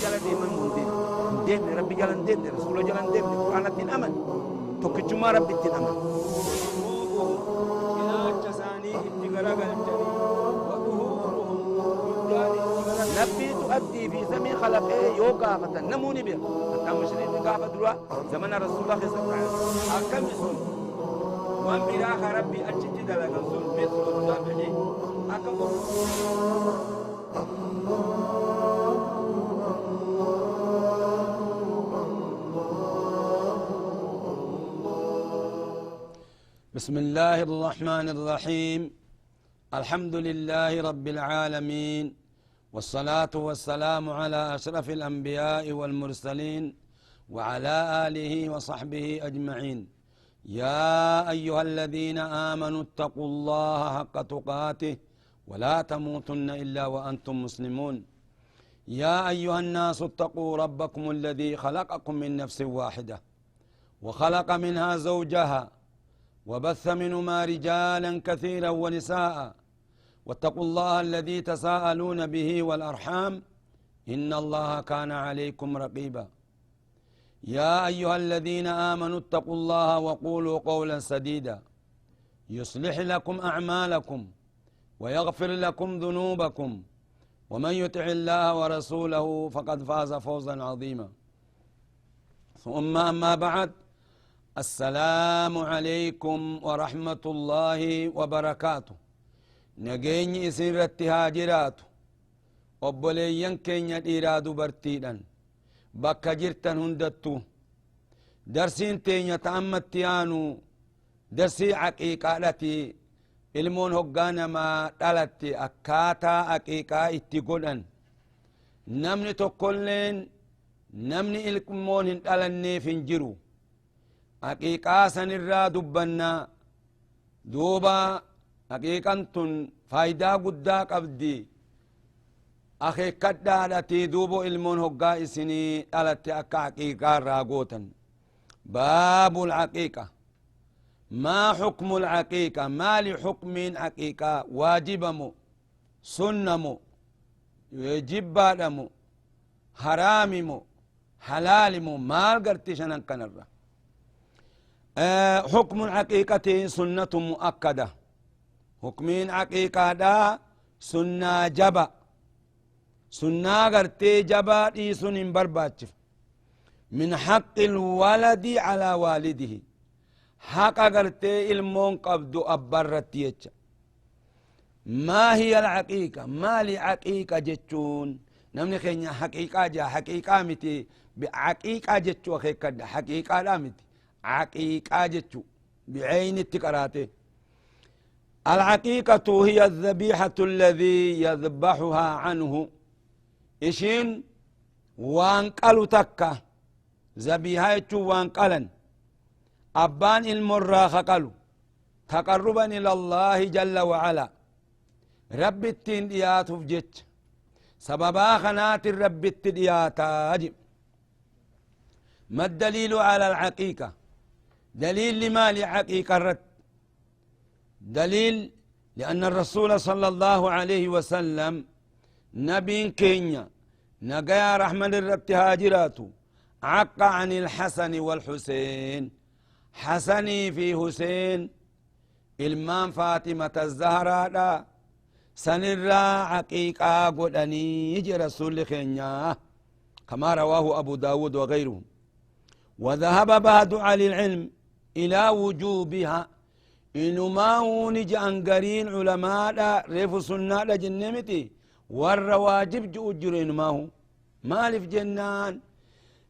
جل ديما دين ربي جل دين رسول جل دين قرآن الدين أمن تكتشما ربي الدين أمن نبي تؤدي في زمن خلقه يوقع فتن نموني بها حتى مشرين قافة دروا زمن رسول الله صلى الله عليه وسلم أكم يسون وان براخ ربي أجد لك سن مثل النبي أكم بسم الله الرحمن الرحيم الحمد لله رب العالمين والصلاة والسلام على أشرف الأنبياء والمرسلين وعلى آله وصحبه أجمعين يا أيها الذين آمنوا اتقوا الله حق تقاته ولا تموتن إلا وأنتم مسلمون يا أيها الناس اتقوا ربكم الذي خلقكم من نفس واحدة وخلق منها زوجها وبث منهما رجالا كثيرا ونساء واتقوا الله الذي تساءلون به والأرحام إن الله كان عليكم رقيبا يا أيها الذين آمنوا اتقوا الله وقولوا قولا سديدا يصلح لكم أعمالكم ويغفر لكم ذنوبكم ومن يطع الله ورسوله فقد فاز فوزا عظيما ثم أما بعد السلام عليكم ورحمة الله وبركاته نجيني إسرت هاجرات وبليين كينيا إرادو برتيدان بكا جرتن هندتو درسين تينيا تأمت تيانو درسي عقيقة التي ilmoon hoggaanamaa dhalatte akkaataa aqiiqaa itti godhan namni tokkolleen namni ilmoon hin dhalanneef hin jiru aqiiqaa sanirraa dubbannaa duuba aqiiqan tun faayidaa guddaa qabdi akeekkadhaadhatii duubo ilmoon hoggaa isinii dhalatte akka aqiiqaa irraa gootan baabul aqiiqa ما حكم العقيقة ما لحكم عقيقة واجب مو سنة مو يجب مو حرام مو حلال مو ما قرتشنا كنرة حكم العقيقة سنة مؤكدة حكمين عقيقة دا سنة جبا سنة قرتي جبا دي سنين برباتشف من حق الولد على والده حق قرتي المون قبضو أبرتي يتشا ما هي العقيقة ما لعقيقة جتشون نمني خينيا حقيقة جا حقيقة متي بعقيقة جتشو خيكا حقيقة لا متي عقيقة جتشو بعين التكراتي العقيقة هي الذبيحة الذي يذبحها عنه إشين وانقلو تكا ذبيحة يتشو وانقلن أبان المرة خقلوا تقربا إلى الله جل وعلا رب التين ديات فجت سببا خنات الرب التديات أجب ما الدليل على العقيقة دليل لما لعقيقة الرد دليل لأن الرسول صلى الله عليه وسلم نبي كينيا نقيا رحمن الرب تهاجراته عق عن الحسن والحسين حسني في حسين إلمان فاطمة الزهراء سنرى عقيقة قدني يجي رسول خينيا كما رواه أبو داود وغيره وذهب بعض على العلم إلى وجوبها إنه ما هو نجي أنقرين علماء ريف سنة جنمتي والرواجب جؤجرين ما هو مالف جنان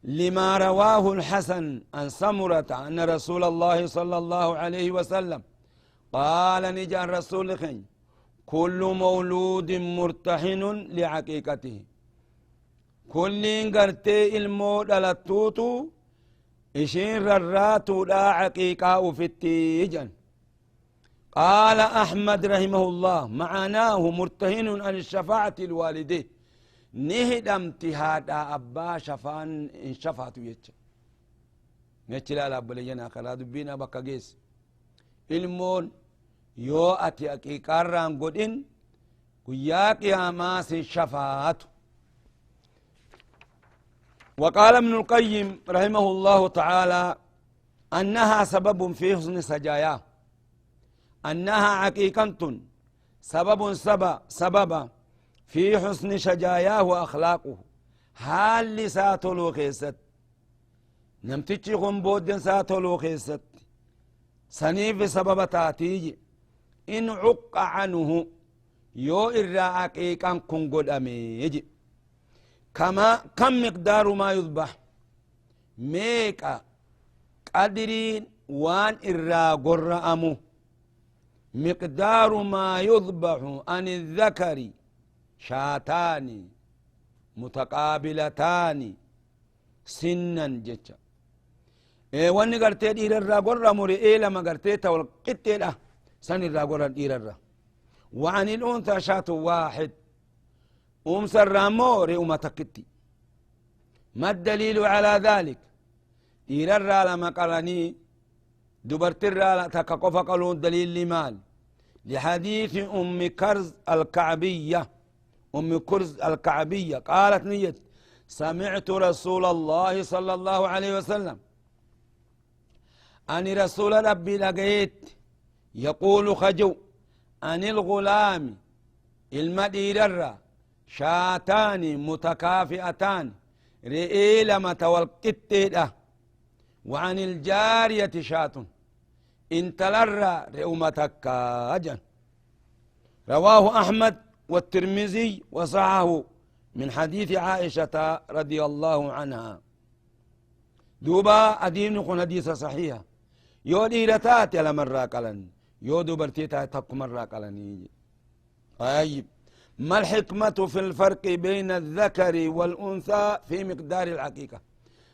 لما رواه الحسن عن سمرة أن رسول الله صلى الله عليه وسلم قال نجا الرسول خين كل مولود مرتحن لعقيقته كل قرتي المود على التوتو إشين رراتو لا عقيقة في التيجن قال أحمد رحمه الله معناه مرتهن عن الشفاعة الوالدين نهدمتي هذا أبا شفان إن شفاتو يتش نتلا لابو لجنا خلا دبينا بكا جيس ilmoon yoo ati aqiiqaarraan godhin guyyaa qiyaamaa sin shafaatu وقال ابن القيم رحمه الله تعالى أنها سبب في حسن سجاياه، أنها عقيقة سبب في حسن شجاياه وأخلاقه. حال ساتلو خيست نمتشي بود ساتلو خيست سنيف سبب تاتيجي إن عق عنه يو إرى عقيقا كن قد أميجي. كم مقدار ما يذبح ميكا قدرين وان إرى قرأمو مقدار ما يذبح عن الذكر شاتان متقابلتان سنا جتا واني قرتي دير الرا قرى مرئي لما قرتي والقتي له سن الرا قرى دير الرا. وعن الأنثى شات واحد سرامو رئوما تكتي. ما الدليل على ذلك؟ دير الرا لما قرني دبرت الرا تكقف قالون دليل لمال لحديث أم كرز الكعبية. أم كرز الكعبية قالت نيت سمعت رسول الله صلى الله عليه وسلم أن رسول ربي لقيت يقول خجو أن الغلام المدير شاتان متكافئتان رئي لما تولقت وعن الجارية شات انت لرى رئومتك أجن. رواه أحمد والترمذي وصححه من حديث عائشة رضي الله عنها. دوبا أدين نكون حديث صحيحة يو ديرتات على مرة قلن يو دوبرتيتا تك مرة قلن. طيب ما الحكمة في الفرق بين الذكر والأنثى في مقدار العقيقة؟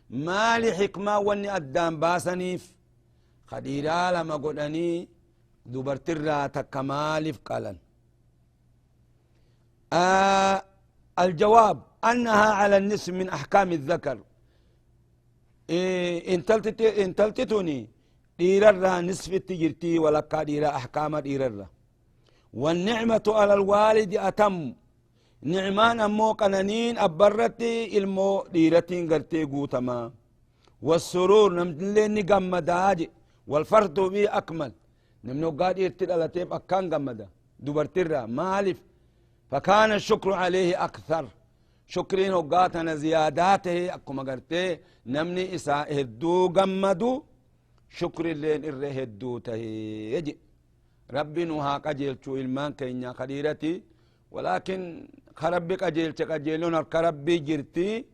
ما لحكمة واني أدام باسنيف خديرا لما قلني دوبرترا تكمالف قلن. الجواب أنها على النصف من أحكام الذكر. إن تلتتني ديررا نصف التجرتي ولكا ديرا أحكام ديررا. والنعمة على الوالد أتم نعمان أمو قنانين أبرتي المو ديرتين قرتي قوتما. والسرور نمتلين قمداج والفرد بي أكمل نمنو قاد يرتد على تيب أكان قمدا دوبرترا مالف. فكان الشكر عليه أكثر شكرين وقاتنا زياداته أكما قرتي نمني إساء هدو قمدو شكر اللين إره هدو تهيجي. ربي نوها قجلتو إلمان كينيا خديرتي ولكن خربي قجلت قجلون الكربي جرتي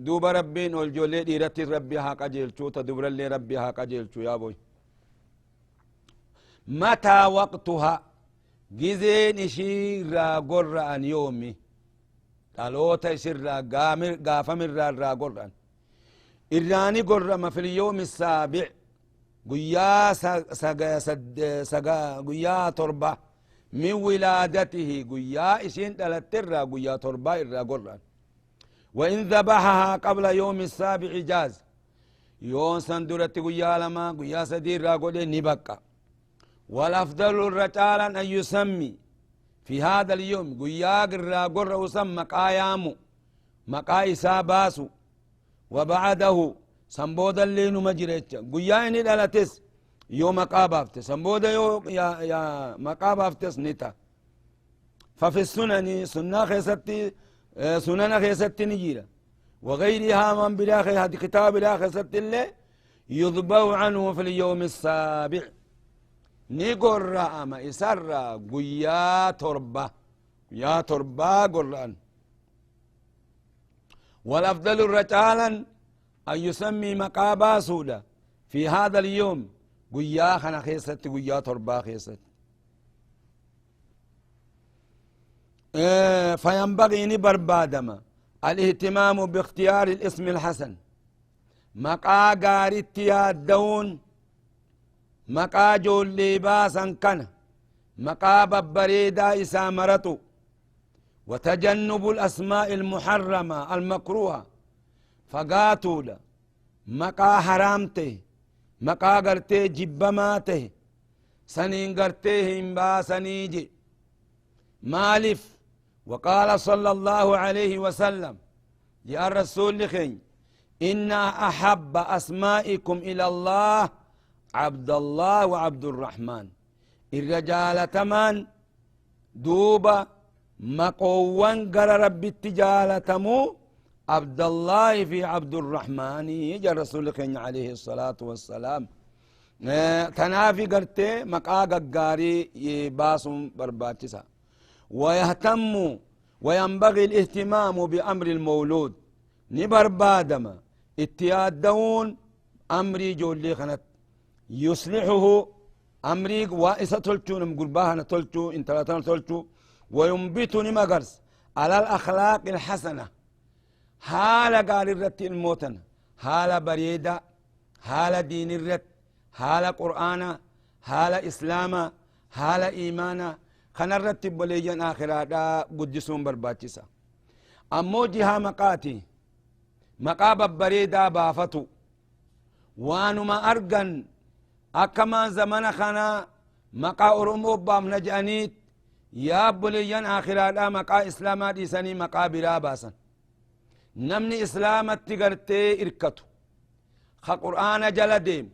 دوب ربين والجولي ديرتي ربي ها قجلتو تدبر اللي ربي ها قجلتو يا بوي. متى وقتها جزين شير قرآن يومي قالوتا يسر قافمر را قرآن إراني قرآن في اليوم السابع قيا تربة من ولادته قيا إسين تلتر قيا تربة إرى قرآن. وإن ذبحها قبل يوم السابع جاز يوم سندرت قيا لما قيا سدير را قرآن نبقى. والأفضل الرجال أن يسمي في هذا اليوم قياق الراقر وسمى قايامو مقاي ساباسو وبعده سنبودا اللي نمجريتش قياني دالتس يو مقابافتس سنبودا يا مقابافتس نتا. ففي السنن سنن خيستي نجيرة وغيرها من بلاخي هذه كتاب بلاخي ست اللي يضبو عنه في اليوم السابع. نقرأ أما إسر قيا تربة قرآن. والأفضل رجالا أن يسمي مقابا سودا في هذا اليوم قيا خنا خيست قيا تربة خيست. فينبغي نبربادما الاهتمام باختيار الاسم الحسن. مقا قارت يادون مقا جولي باسا كان مقا ببريدا إسامرتو. وتجنب الأسماء المحرمة المكروهة فقاتولا مقا حرامته مقا قرتي جبماته سنين قرتي همبا سنيجي مالف. وقال صلى الله عليه وسلم يا الرسول لخين إن أحب أسمائكم إلى الله عبد الله وعبد الرحمن الرجال تمان دوبا مقوان قر ربي التجالتمو عبد الله في عبد الرحمن يجي الرسول خين عليه الصلاة والسلام تنافي قرتي مقاق قاري يباسم برباتسا ويهتم وينبغي الاهتمام بأمر المولود نبربادما اتيادون أمري جولي خنت يصلحه أمري وائسة تلتو نمقرباها تلتو انتلاتان تلتو وينبتني مقرس على الأخلاق الحسنة حالة قال الرت الموتن حالة بريدة حالة دين الرت حالة قرآن حالة إسلام حالة إيمان خنا الرتب وليجن آخرا دا قدسون برباتسا أمو جها مقاتي مقاب بريدة بافتو وانو ما أرقن أكما زمن خنا مقا أرمو بام نجانيت يا بليان آخرا دا مقا إسلاما ديساني مقا براباسا نمني إسلام تقرتي إركتو خا قرآن جلديم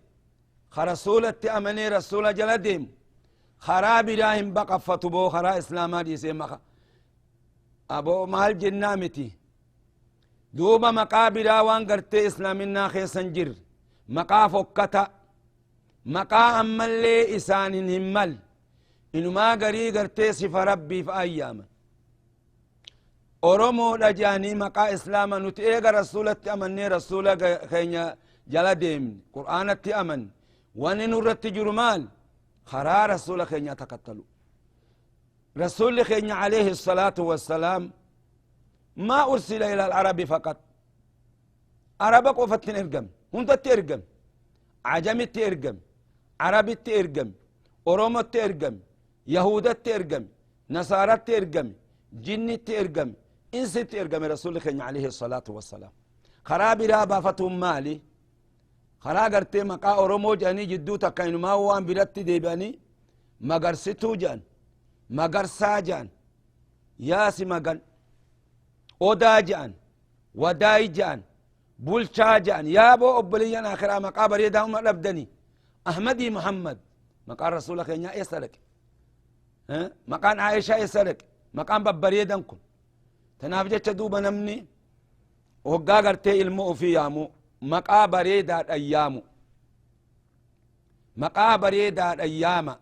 خا رسولة أمني رسول جلديم خراب راهم بقفتو بو خرا إسلاما ديسي مقا أبو مال جنامتي دوبا مقابرا وان قرتي إسلامنا خيسن جر مقا فكتا مقا أما اللي إسان همال إنو ما قري قرتي صف ربي في أياما أورمو رجاني مقا إسلاما نتئيق رسولة أمني رسولة خينيا جلا ديم قرآن أمن واني نورت جرمال خرا رسولة خينيا تقتلوا رسول خينيا عليه الصلاة والسلام ما أرسل إلى العرب فقط عرب قفت إرقم هنت ترقم عجم ترقم عرب ترقم أوروم ترقم يهود ترقم نصارى ترقم جن ترقم إنس ترقم رسول الله عليه الصلاة والسلام خراب رابا فتهم مالي خرا قرتي مقا أورومو جاني جدو تكاين ما هو أن برت ديباني مقرستو جان مقرسا جان ياسي مقن odaa je'an wadaayi je'an bulchaa je'an yaaboo obboleeyyan akhiraa maqaa bareedaa uma dhabdani ahmadii muhammad maqaan rasuula keenyaa eessa dhaqe maqaan aayishaa eessa dhaqe maqaan babbareedan kun tanaaf jecha duuba namni hoggaa gartee ilmo ofii yaamu maqaa bareedaadhan yaamu maqaa bareedaadhan yaama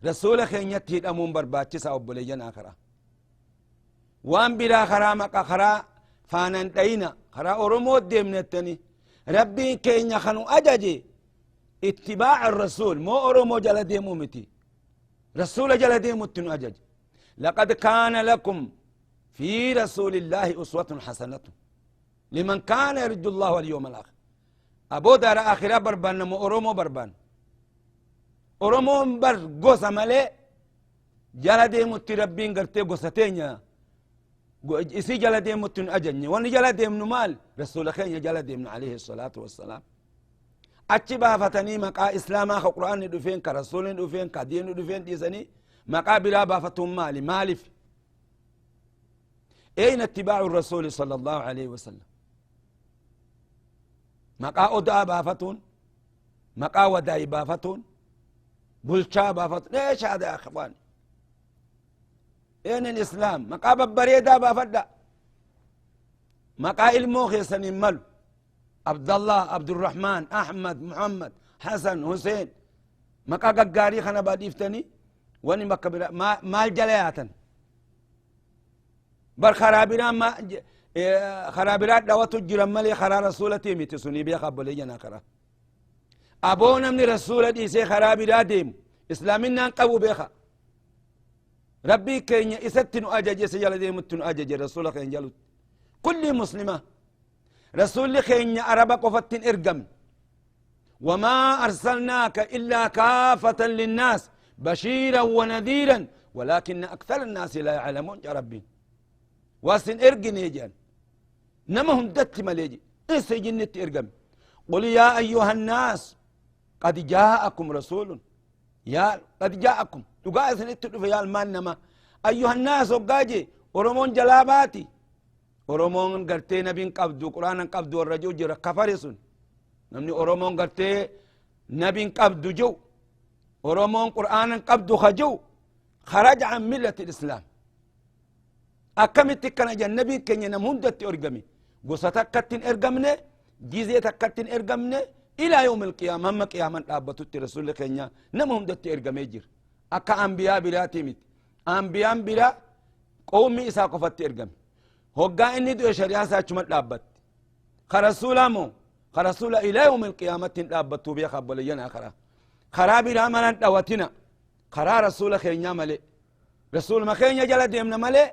rasuula keenyatti hidhamuun barbaachisa obboleeyyan akhiraa وان بلا خرا مقا خرا فانان دينا خرا أورمو ديمنتني ربي كين يخنو أججي اتباع الرسول مو أورمو جل ديمو متي رسول جل ديمو تنو أجج لقد كان لكم في رسول الله أسوة حسنة لمن كان يرجو الله واليوم الآخر أبو دار آخرة بربان مو أورمو بربان أورمو بر قوسا ملي جل ديمو تربين قرتي قوستين isi jala deemutun ajajne wani jala deemnu maal rasuula keenya jala deemnu alayhi الصلاة والسلام achi baafatanii maqaa islaamaa ka qur'aanni dhufeen ka rasuulni dhufeen ka diinni dhufeen dhiisanii maqaa biraa baafatun maali maalif أين اتباع الرسول صلى الله عليه وسلم مقا أدعى بافتون مقا وداي بافتون بلشا بافتون ليش هذا يا أخوان أين الإسلام مقا ببريدا بافدا مقا الموخ يسن ملو عبد الله عبد الرحمن أحمد محمد حسن حسين مقا قاري خنا باديفتني واني مقا ما الجلياتا بر خرابنا ما خرابرات دواتو جرم ملي خرا رسولتي متسوني بيا قبل يجنا خرا ابونا من رسول دي سي خرابرا ديم اسلامنا قبو بيخا ربي كين يستن اجج سجل ديم تن اجج رسول كين جلو كل مسلمه رسول كين عربك وفتن ارقم وما ارسلناك الا كافة للناس بشيرا ونذيرا ولكن اكثر الناس لا يعلمون يا ربي واسن ارقن يجان نمهم دت مليجي اسي جنت ارقم قل يا ايها الناس قد جاءكم رسول يا قد جاءكم تقاس نتدف يا المان نما ايها الناس وقاجي ورمون جلاباتي أورمون قرتي نبي قبضو قرآن قبضو الرجو جرى كفرسون نمني أورمون قرتي نبي قبضو جو أورمون قرآن قبضو خجو خرج عن ملة الإسلام أكمت كان جنبي كن ينمهندت أرقمي قصتك كتن أرقمني جيزيتك كتن أرقمني إلى يوم القيامة هم قياما أبتت رسول كنيا نمهندت أرقمي جير أكا أنبياء بلا تيمت أنبياء بلا قومي إسا قفت أرقمي هقا إني دو شريعة ساچمت لابت خرسولا مو خرسولا إلى يوم القيامة لابتو بيا خباليين آخرا خرابي رامنا دواتنا خرا رسول خينيا ملي رسول ما خينيا جلا ديمنا ملي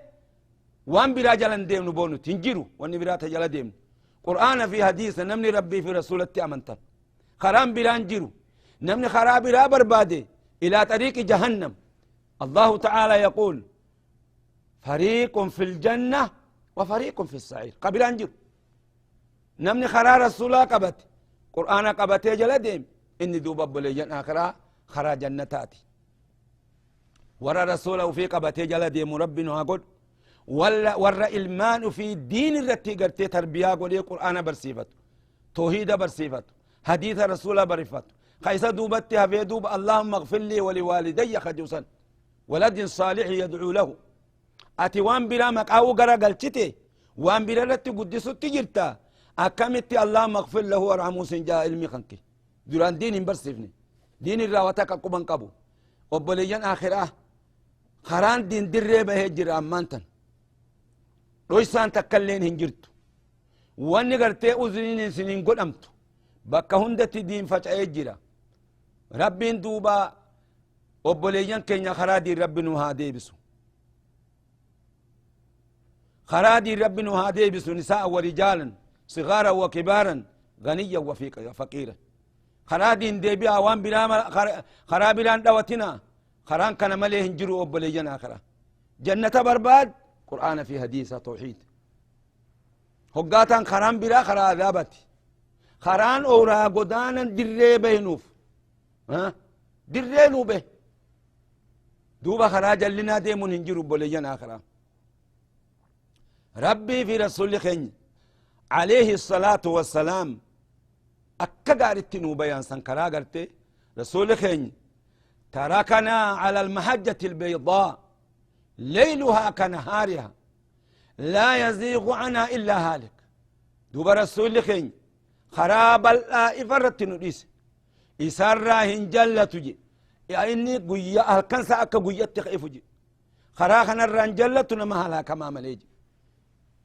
وان برا جلا ديمنا بونو تنجرو وان برا تجلا ديمنا قرآن في حديث نمني ربي في رسول التأمنتن خرام برا انجرو نمني خرابي را بربادي إلى طريق جهنم الله تعالى يقول فريق في الجنة وفريق في السعير قبل انجر نمني خرا رسولا قبت قرآن قبت جلا ديم إني دوب بليجن آخرا خرا جنتاتي ورا رسوله في قبت جلا ديم ربنا قد ورا إلمان في دين الرتي قرتي تربية قولي قرآن برسيفت توحيد برسيفت حديث رسول برفت خيسا دوبتي هفي دوب اللهم اغفر لي ولوالدي خجوسا ولد صالح يدعو له أتي وان بلا مقاو قرى قلتي وان بلا رتي قدسو تجرتا أكمتي اللهم اغفر له وارحمه سنجا علمي خنكي دوران دين برسيفني دين الراوتك قبن قبو وبليجن آخرة خران دين دريبه هجر أمانتن رويسان تكلين هنجرتو واني قرتي أذنين سنين قدمتو بكا هندتي دين فجأة جرا ربين دوبا وبليجن كينيا خرادي ربنا هادي بسو خرادي ربنا هادي بسو نساء ورجالا صغارا وكبارا غنيا وفقيرا خرادي دي بها وان بلا خرابلان دوتنا خران كان مليه هنجرو وبليجن آخرة جنة برباد قرآن في حديث توحيد هقاتان خران بلا خرا ذابت خران اورا قدانا دري بينوف ها دري نوبه دوبا خراج لنا ديمون هنجروا بوليان آخرا ربي في رسول خين عليه الصلاة والسلام أكا قارت نوبيان سنكرا قرتي رسول خين تركنا على المحجة البيضاء ليلها كنهارها لا يزيغ عنها إلا هالك دوبا رسول خين خراب الإفرت نديس إسارة هنجلة تجي يعني قوية أهلكنسا أكا قوية تخيف جي خراخنا الرنجلة نمهلها كما مليجي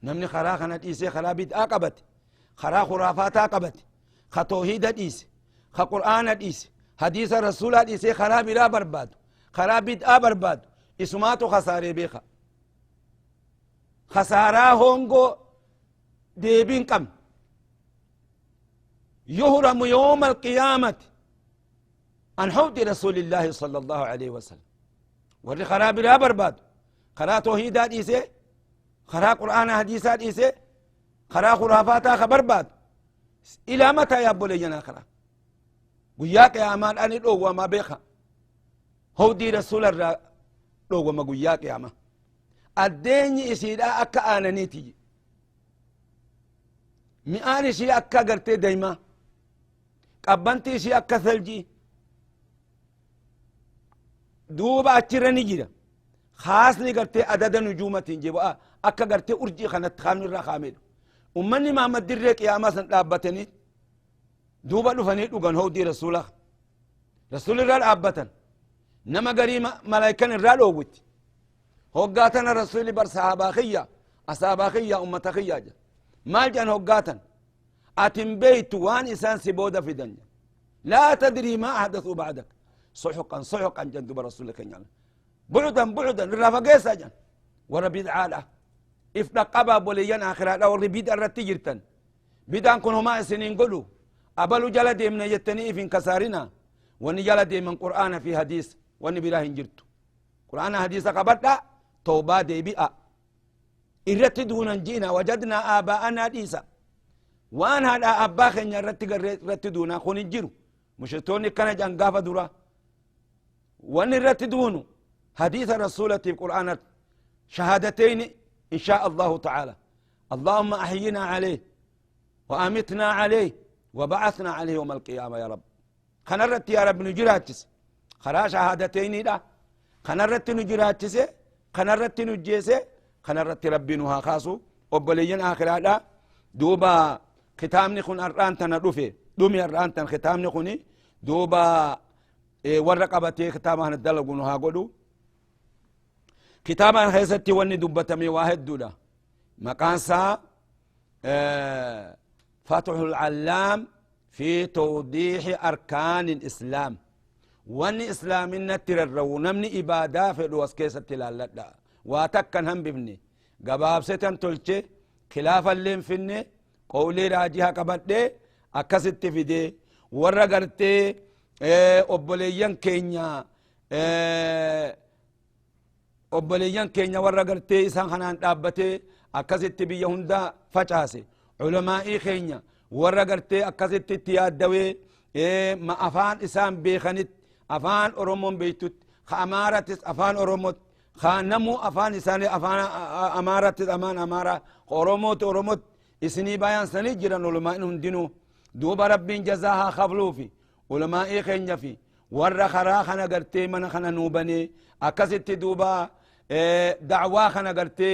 نمني خراخنا ديسي خرابيد آقبت خرا خرافات آقبت خطوهيد ديسي خقرآن ديسي حديث رسول ديسي خرابي لا برباد خرابيد برباد اسماتو خساري بيخا خسارا هونغو ديبين كم يهرم يوم القيامة عن حوض رسول الله صلى الله عليه وسلم وري خراب لا برباد خرا توحيدات إيسي خرا قرآن حديثات إيسي خرا خرافات خبر باد إلى متى يا بولينا خرا قياك يا أمان أني لو وما بيخا هودي رسول الله لو وما قياك يا أمان الدين إسيدا أكا آنا نيتي مئاني شي أكا قرتي دايما قبنتي شي أكا ثلجي دوبا أتشرني جدا خاصني قرتي عدد نجومة جيبا أكا قرتي أرجي خانت خامن الرخامل أمني ما مدرك يا ما سنتابتني دوبا لفني لغن هو دي رسوله رسول الله أبتن نما قريم ملايكان الرال أوت هو قاتنا رسول بر صحاباخية أصحاباخية أمتخية مال جان هو قاتن أتم بيت وان إسان سبودة في دنيا لا تدري ما أحدثوا بعدك صحقا صحقا جندب رسولك يعني بعدا بعدا الرفقيس جن وربيد عالة إفلق أبا بوليان آخرات أو ربيد الرتجرتن بدان كنوا ما سنين قلوا أبلو جلدي من يتني في كسارنا وني جلدي من قرآن في حديث وني بلا هنجرت قرآن حديث قبطة توبة دي بيئة إرتدون جينا وجدنا آباءنا ديسا وان هذا أباخن يرتدون خون الجرو مشتوني كان جنقافة درا وان يرتدون حديث الرسول في القرآن شهادتين إن شاء الله تعالى اللهم أحينا عليه وأمتنا عليه وبعثنا عليه يوم القيامة يا رب. خنرت يا رب نجراتس خرا شهادتين دا خنرت نجراتس خنرت نجيس خنرت ربي نها خاصو وبلين آخر هذا دوبا ختامني خن أران تندوفي دومي أران تن ختامني خني دوبا ورقبتي ختامها ندلقو نها قدو كتابا خيستي وني دبتمي واحد دودا مقانسا فتح العلام في توضيح أركان الإسلام واني إسلام النتر الرو نمني إبادة في الوسكيسة تلالة واتكن هم ببني قباب ستن تلچه خلاف اللين فيني قولي راجيها قبضي أكست فيدي ورقرتي أبوليان كينيا أبوليان كينيا ورقرتي إسان خنان تابتي أكست بيا هندا فچاسي علماء كينيا ورقرتي أكست تيادوي ما أفان إسان بيخنت أفان أرومون بيتوت خأمارة أفان أروموت خانمو أفان إسان أفان أمارة أمان أمارة أروموت إسني بيان سني جران علماء هندينو دوب ربين جزاها خبلو في علماء خينيا في ور خرا خنا قرتي من خنا نوبني أكست دوبا دعوا خنا قرتي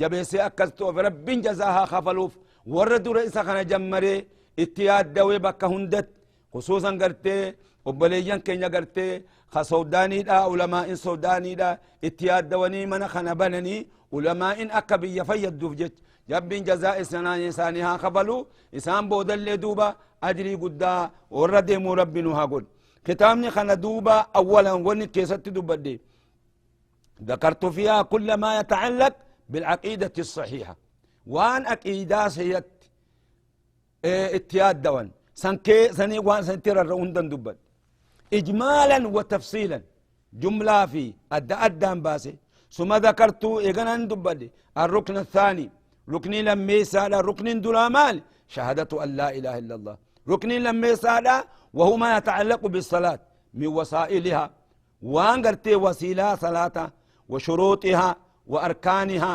جبسي أكستو ربين جزاها خفلوف ورد رئيس خنا جمري اتياد دوي بكا هندت خصوصا قرتي وبليان كينيا قرتي خسوداني دا علماء سوداني دا اتياد دواني من خنا بنني علماء أكبي يفيد دوفجت جبين جزاء سناني سانيها خفلو إسان بودل دوبا أجري قدا ورد مربنو هاقول كتابني خنا دوبا أولا وني كيست دوبا دي ذكرت فيها كل ما يتعلق بالعقيدة الصحيحة وان أكيدا سيت اتياد دوان سنكي سني وان سنتر الرؤون دبت إجمالا وتفصيلا جملة في أدى باسي ثم ذكرت إغنان دبت الركن الثاني ركني لما سالا ركن دلامال شهادة أن لا إله إلا الله ركن لما سالا وهو ما يتعلق بالصلاة من وسائلها وان قرتي وسيلة صلاة وشروطها وأركانها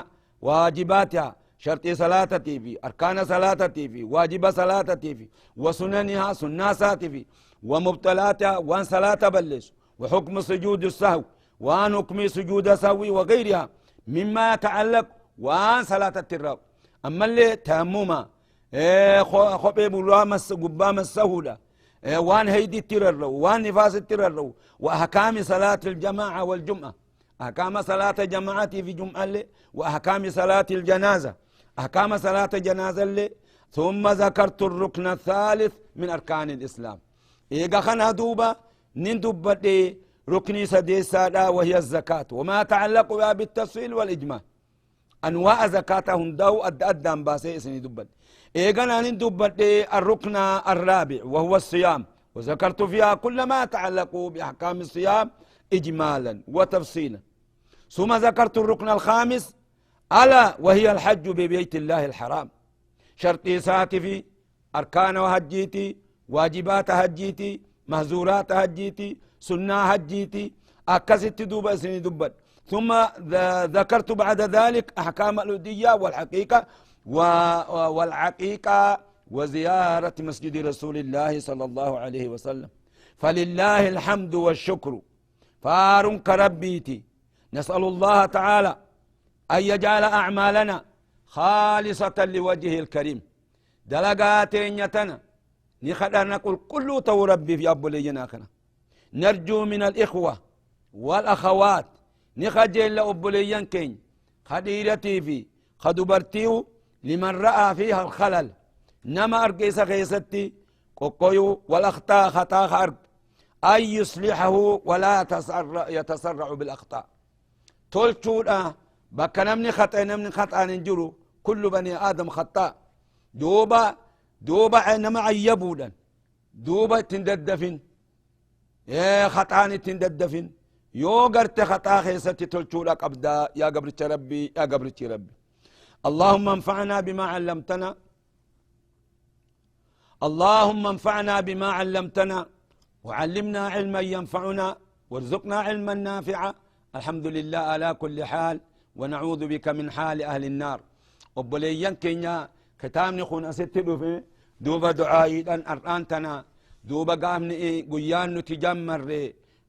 واجباتها شرط صلاة في أركان صلاة في واجب صلاة في وسننها سناسات في ومبطلاتها وان صلاة بلش وحكم سجود السهو وان حكم سجود سهو وغيرها مما يتعلق وان صلاة التراب أما اللي تأمما خبي برامس قبام السهولة وان هيدي الترر وان نفاس الترر وأحكام صلاة الجماعة والجمعة أحكام صلاة جماعة في جمعة اللي وأحكام صلاة الجنازة أحكام صلاة جنازة اللي ثم ذكرت الركن الثالث من أركان الإسلام إيقا خنا دوبا نندب ركني سديسا وهي الزكاة وما يتعلق بها بالتفصيل والإجماع أنواع زكاة هندو أدام باسي سني دبت إيقا نندب الركن الرابع وهو الصيام وذكرت فيها كل ما يتعلق بأحكام الصيام إجمالا وتفصيلا ثم ذكرت الركن الخامس ألا وهي الحج ببيت الله الحرام شرطي ساتي في أركان هجيتي واجبات هجيتي مهزورات هجيتي سنة هجيتي أكست دوبا سني دبت ثم ذكرت بعد ذلك أحكام الأدية والحقيقة والعقيقة وزيارة مسجد رسول الله صلى الله عليه وسلم فلله الحمد والشكر فارن كربيتي نسأل الله تعالى أن يجعل أعمالنا خالصة لوجهه الكريم دلقاتين يتنا نخدر نقول كل تو ربي في أبو لينا آخرة نرجو من الإخوة والأخوات نخجل لأبو ليان كين خديرتي في خدبرتيو لمن رأى فيها الخلل نما أرقيس غيستي قوقيو والأخطاء خطا خرق أن يصلحه ولا يتسرع بالأخطاء تولشودا بكا نمني خطأ ننجرو كل بني آدم خطاء دوبا نما عيبودا دوبا تنددفن خطأني تنددفن يو قرت خطأ خيستي تولشودا قبدا يا قبرتش ربي يا قبرتش ربي اللهم انفعنا بما علمتنا اللهم انفعنا بما علمتنا وعلمنا علما ينفعنا وارزقنا علما نافعا الحمد لله على كل حال ونعوذ بك من حال أهل النار وبليان كينيا كتامني خون أستدو في دوبا دعائي أن أرانتنا دوبا قامني قيان نتجمر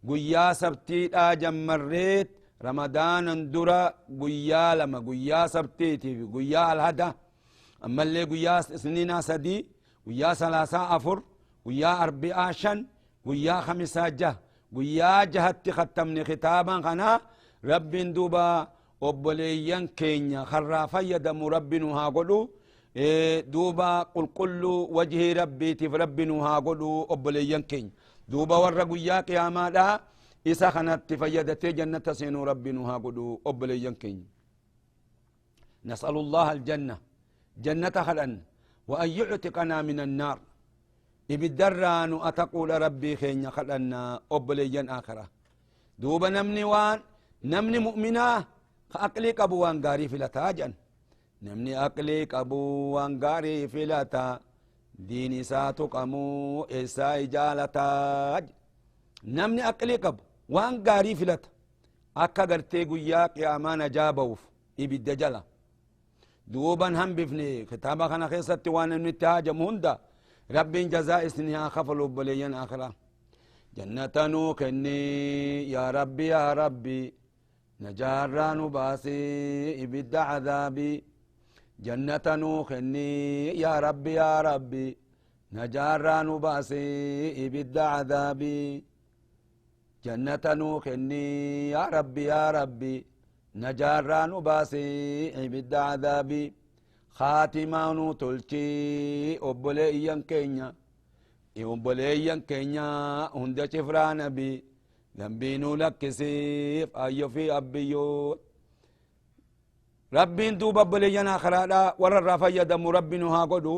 قيا سبتي جمريت رمضان اندرا قيا لما قيا سبتيتي قيا الهدى أما اللي قيا سنينا سدي قيا ثلاثة أفر قيا أربعة شن قيا خمسة جه قيا جهت ختمني ختابا خنا رب دوبا وبليان كينيا خرافا يدم ربنا هاقلو دوبا قل كل وجه ربي تف ربنا هاقلو وبليان كينيا دوبا ورا قيا قياما دا إسا خنت فيدتي جنة سينو ربنا هاقلو وبليان كينيا نسأل الله الجنة جنة خلن وأن يعتقنا من النار إبدران أتقول ربي خينيا خلنا وبليان آخرة دوبا نمني وان نمني مؤمنا أقلي قبوان غاري فلتا جن نمني أقلي قبوان غاري فلتا ديني ساتو قمو إسا إجالتا نمني أقلي قب وان غاري فلتا أكا غرتي قياك يا أمان جابوف إبد جلا دوبا هم بفني كتابا خنا خيصتي وانا نتهاجم هندا رب جزاء سنها خفلوا بليين آخرة جنة نوكني يا ربي يا ربي نجارا نباسي إبد عذابي جنة نوخني يا ربي يا ربي نجارا نباسي إبد عذابي جنة نوخني يا ربي يا ربي نجارا نباسي إبد عذابي خاتمانو تلتي أبوليين كينيا أبوليين كينيا هند شفران بي ذنبينو لك سيف أيو في أبيو ربين دوبا بلينا خرادا ورر رافيا دم ربنا ها قدو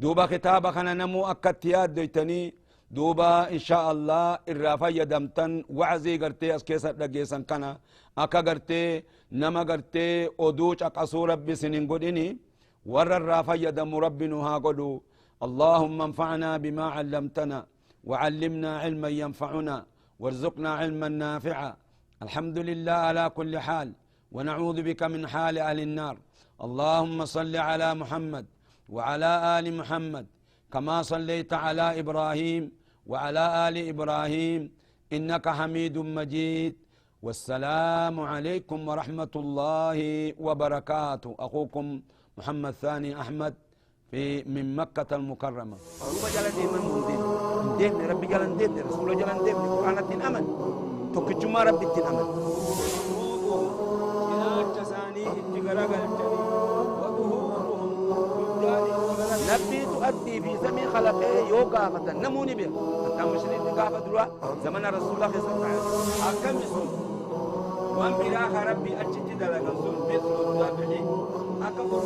دوبا كتابا خنا نمو أكتياد ديتني دوبا إن شاء الله الرافيا دمتن وعزي قرتي أسكيسا لقيسا كنا أكا قرتي نما قرتي أدوش أقصو ربي سنين قديني ورر رافيا دم ربنا ها قدو اللهم انفعنا بما علمتنا وعلمنا علما ينفعنا وارزقنا علما نافعا الحمد لله على كل حال ونعوذ بك من حال أهل النار اللهم صل على محمد وعلى آل محمد كما صليت على إبراهيم وعلى آل إبراهيم إنك حميد مجيد والسلام عليكم ورحمة الله وبركاته أخوكم محمد ثاني أحمد في من مكة المكرمة ربما جلن ديما دين ربي جلن دين رسول جلن دين قرآن الدين أمن توكجما ربي الدين أمن نبي تؤدي في زمن خلقه يوقع فتن نموني به حتى مشرين تقافة دروا زمن رسول الله صلى الله عليه وسلم أكم يسون وان براخ ربي أجد دلق الزول بيسر الدابعي أكبر